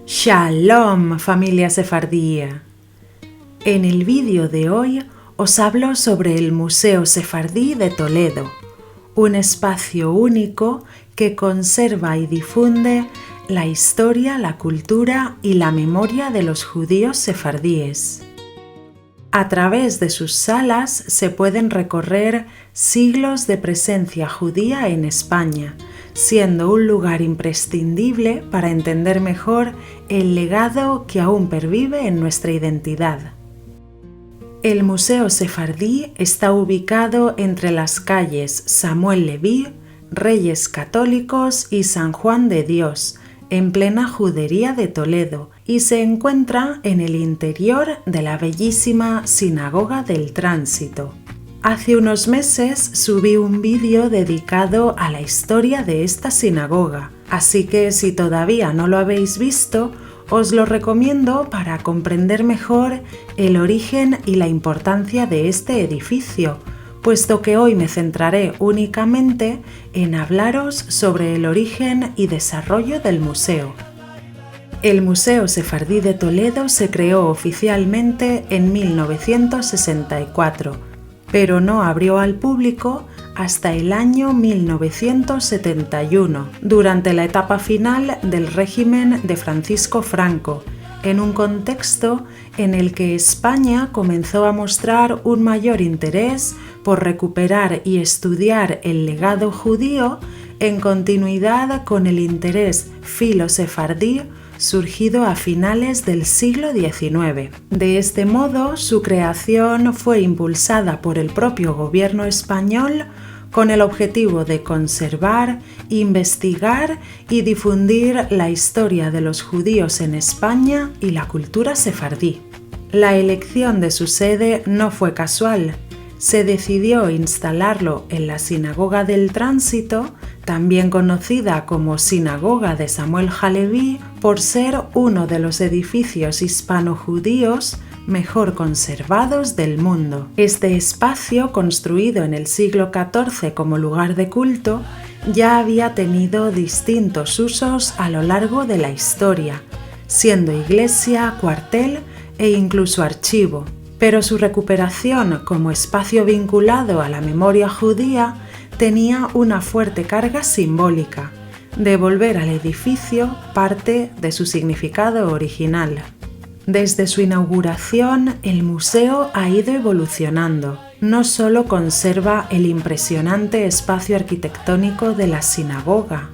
Shalom, familia sefardí. En el vídeo de hoy os hablo sobre el Museo Sefardí de Toledo, un espacio único que conserva y difunde la historia, la cultura y la memoria de los judíos sefardíes. A través de sus salas se pueden recorrer siglos de presencia judía en España, siendo un lugar imprescindible para entender mejor el legado que aún pervive en nuestra identidad. El Museo Sefardí está ubicado entre las calles Samuel Leví, Reyes Católicos y San Juan de Dios, en plena judería de Toledo, y se encuentra en el interior de la bellísima Sinagoga del Tránsito. Hace unos meses subí un vídeo dedicado a la historia de esta sinagoga, así que si todavía no lo habéis visto, os lo recomiendo para comprender mejor el origen y la importancia de este edificio, puesto que hoy me centraré únicamente en hablaros sobre el origen y desarrollo del museo. El Museo Sefardí de Toledo se creó oficialmente en 1964, pero no abrió al público hasta el año 1971, durante la etapa final del régimen de Francisco Franco, en un contexto en el que España comenzó a mostrar un mayor interés por recuperar y estudiar el legado judío en continuidad con el interés filo-sefardí surgido a finales del siglo XIX. De este modo, su creación fue impulsada por el propio gobierno español con el objetivo de conservar, investigar y difundir la historia de los judíos en España y la cultura sefardí. La elección de su sede no fue casual. Se decidió instalarlo en la Sinagoga del Tránsito, también conocida como Sinagoga de Samuel Haleví, por ser uno de los edificios hispano-judíos mejor conservados del mundo. Este espacio, construido en el siglo XIV como lugar de culto, ya había tenido distintos usos a lo largo de la historia, siendo iglesia, cuartel e incluso archivo. Pero su recuperación como espacio vinculado a la memoria judía tenía una fuerte carga simbólica, devolver al edificio parte de su significado original. Desde su inauguración, el museo ha ido evolucionando. No solo conserva el impresionante espacio arquitectónico de la sinagoga,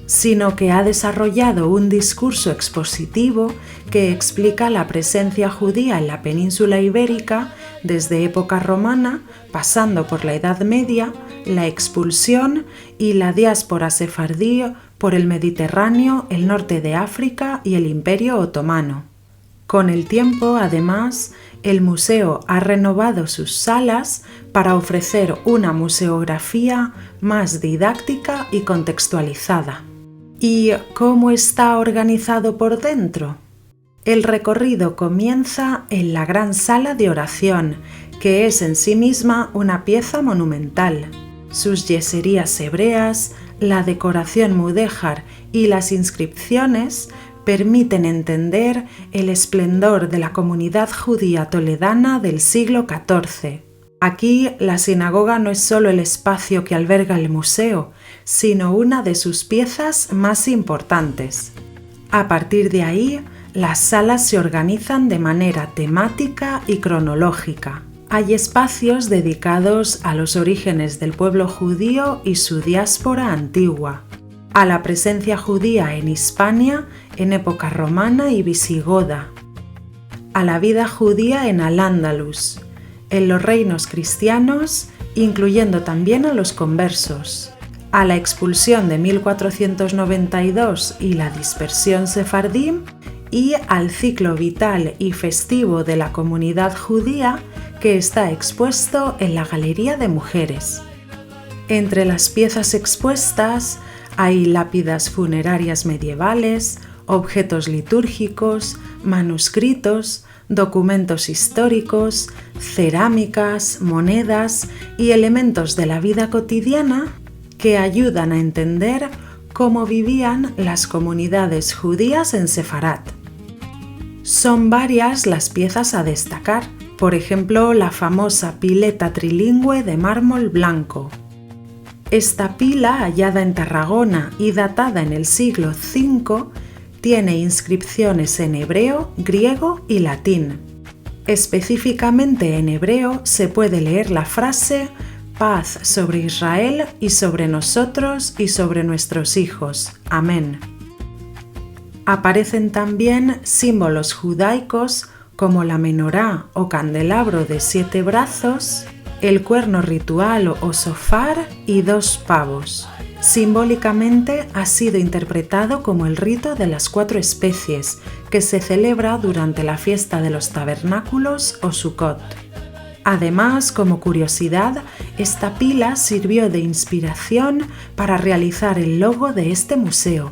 sino que ha desarrollado un discurso expositivo que explica la presencia judía en la península ibérica desde época romana, pasando por la Edad Media, la expulsión y la diáspora sefardí por el Mediterráneo, el norte de África y el Imperio Otomano. Con el tiempo, además, el museo ha renovado sus salas para ofrecer una museografía más didáctica y contextualizada. ¿Y cómo está organizado por dentro? El recorrido comienza en la gran sala de oración, que es en sí misma una pieza monumental. Sus yeserías hebreas, la decoración mudéjar y las inscripciones permiten entender el esplendor de la comunidad judía toledana del siglo XIV. Aquí, la sinagoga no es solo el espacio que alberga el museo, sino una de sus piezas más importantes. A partir de ahí, las salas se organizan de manera temática y cronológica. Hay espacios dedicados a los orígenes del pueblo judío y su diáspora antigua, a la presencia judía en Hispania en época romana y visigoda, a la vida judía en Al-Ándalus, en los reinos cristianos, incluyendo también a los conversos, a la expulsión de 1492 y la dispersión sefardí, y al ciclo vital y festivo de la comunidad judía que está expuesto en la Galería de Mujeres. Entre las piezas expuestas hay lápidas funerarias medievales, objetos litúrgicos, manuscritos, documentos históricos, cerámicas, monedas y elementos de la vida cotidiana que ayudan a entender cómo vivían las comunidades judías en Sefarat. Son varias las piezas a destacar, por ejemplo, la famosa pileta trilingüe de mármol blanco. Esta pila, hallada en Tarragona y datada en el siglo V, tiene inscripciones en hebreo, griego y latín. Específicamente en hebreo se puede leer la frase «Paz sobre Israel y sobre nosotros y sobre nuestros hijos. Amén». Aparecen también símbolos judaicos como la menorá o candelabro de 7 brazos, el cuerno ritual o sofar y 2 pavos. Simbólicamente ha sido interpretado como el rito de las 4 especies, que se celebra durante la fiesta de los tabernáculos o Sukkot. Además, como curiosidad, esta pila sirvió de inspiración para realizar el logo de este museo.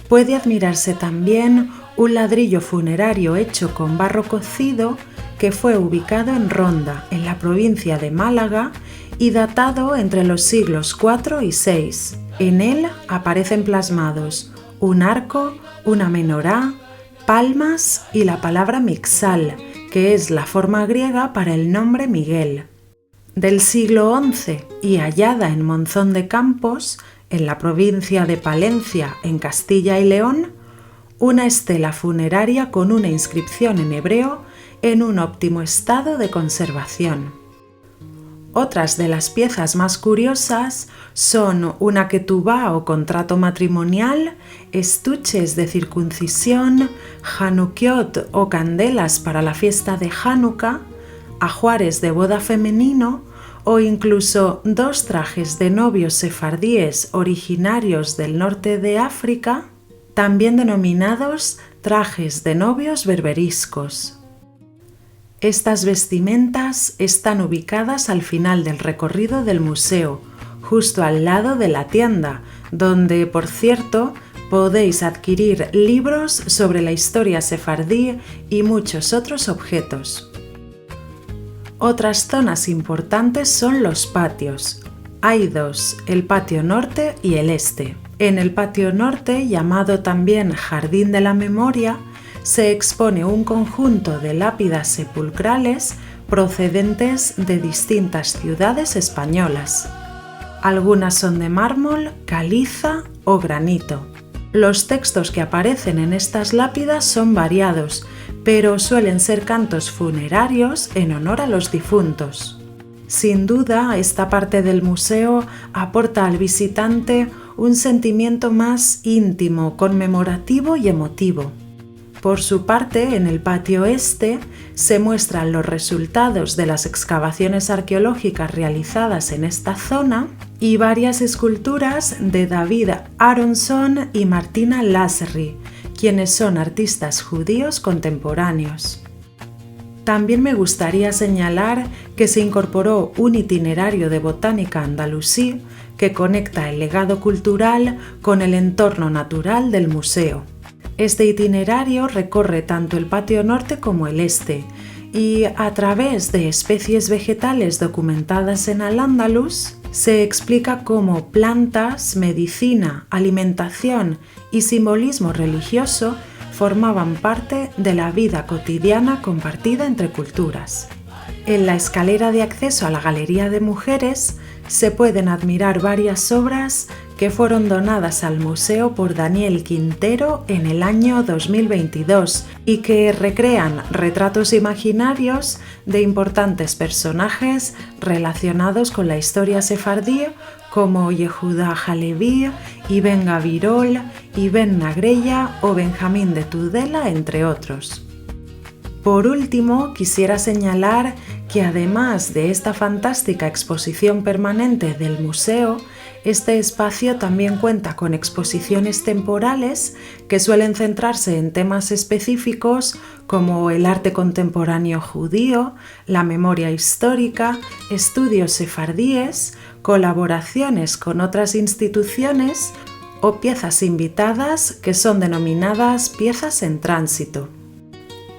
Puede admirarse también un ladrillo funerario hecho con barro cocido que fue ubicado en Ronda, en la provincia de Málaga, y datado entre los siglos IV y VI. En él aparecen plasmados un arco, una menorá, palmas y la palabra mixal, que es la forma griega para el nombre Miguel. Del siglo XI y hallada en Monzón de Campos, en la provincia de Palencia, en Castilla y León, una estela funeraria con una inscripción en hebreo en un óptimo estado de conservación. Otras de las piezas más curiosas son una ketubá o contrato matrimonial, estuches de circuncisión, janukiot o candelas para la fiesta de Hanukkah, ajuares de boda femenino o incluso 2 trajes de novios sefardíes originarios del norte de África, también denominados trajes de novios berberiscos. Estas vestimentas están ubicadas al final del recorrido del museo, justo al lado de la tienda, donde, por cierto, podéis adquirir libros sobre la historia sefardí y muchos otros objetos. Otras zonas importantes son los patios. Hay 2, el patio norte y el este. En el patio norte, llamado también Jardín de la Memoria, se expone un conjunto de lápidas sepulcrales procedentes de distintas ciudades españolas. Algunas son de mármol, caliza o granito. Los textos que aparecen en estas lápidas son variados, pero suelen ser cantos funerarios en honor a los difuntos. Sin duda, esta parte del museo aporta al visitante un sentimiento más íntimo, conmemorativo y emotivo. Por su parte, en el patio este se muestran los resultados de las excavaciones arqueológicas realizadas en esta zona y varias esculturas de David Aronson y Martina Lasry, quienes son artistas judíos contemporáneos. También me gustaría señalar que se incorporó un itinerario de botánica andalusí que conecta el legado cultural con el entorno natural del museo. Este itinerario recorre tanto el patio norte como el este y, a través de especies vegetales documentadas en Al-Ándalus, se explica cómo plantas, medicina, alimentación y simbolismo religioso formaban parte de la vida cotidiana compartida entre culturas. En la escalera de acceso a la Galería de Mujeres se pueden admirar varias obras que fueron donadas al museo por Daniel Quintero en el año 2022 y que recrean retratos imaginarios de importantes personajes relacionados con la historia sefardí como Yehuda Halevi, Ibn Gabirol, Ibn Nagrella o Benjamín de Tudela, entre otros. Por último, quisiera señalar que además de esta fantástica exposición permanente del museo, este espacio también cuenta con exposiciones temporales que suelen centrarse en temas específicos como el arte contemporáneo judío, la memoria histórica, estudios sefardíes, colaboraciones con otras instituciones o piezas invitadas que son denominadas piezas en tránsito.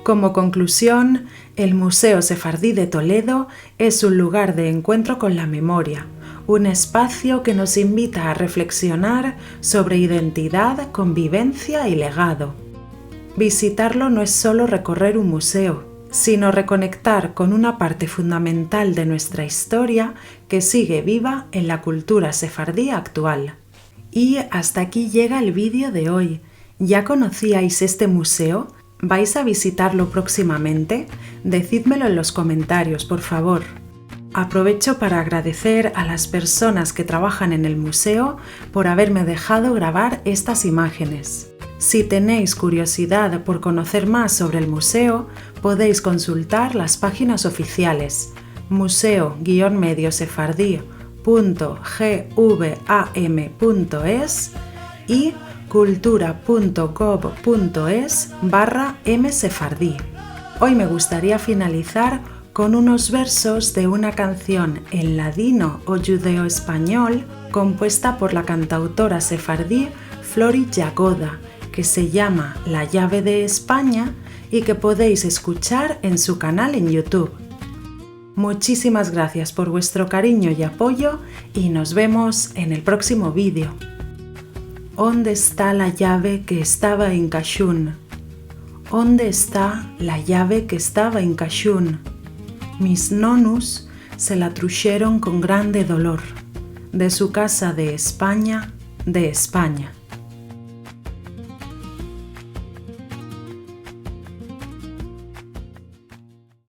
Como conclusión, el Museo Sefardí de Toledo es un lugar de encuentro con la memoria, un espacio que nos invita a reflexionar sobre identidad, convivencia y legado. Visitarlo no es solo recorrer un museo, sino reconectar con una parte fundamental de nuestra historia que sigue viva en la cultura sefardí actual. Y hasta aquí llega el vídeo de hoy. ¿Ya conocíais este museo? ¿Vais a visitarlo próximamente? Decídmelo en los comentarios, por favor. Aprovecho para agradecer a las personas que trabajan en el museo por haberme dejado grabar estas imágenes. Si tenéis curiosidad por conocer más sobre el museo, podéis consultar las páginas oficiales museo-sefardí.gvam.es y cultura.gov.es/msefardí. Hoy me gustaría finalizar con unos versos de una canción en ladino o judeo-español compuesta por la cantautora sefardí Flori Jagoda, que se llama La llave de España y que podéis escuchar en su canal en YouTube. Muchísimas gracias por vuestro cariño y apoyo y nos vemos en el próximo vídeo. ¿Dónde está la llave que estaba en Cachún? ¿Dónde está la llave que estaba en Cachún? Mis nonus se la truxeron con grande dolor, de su casa de España,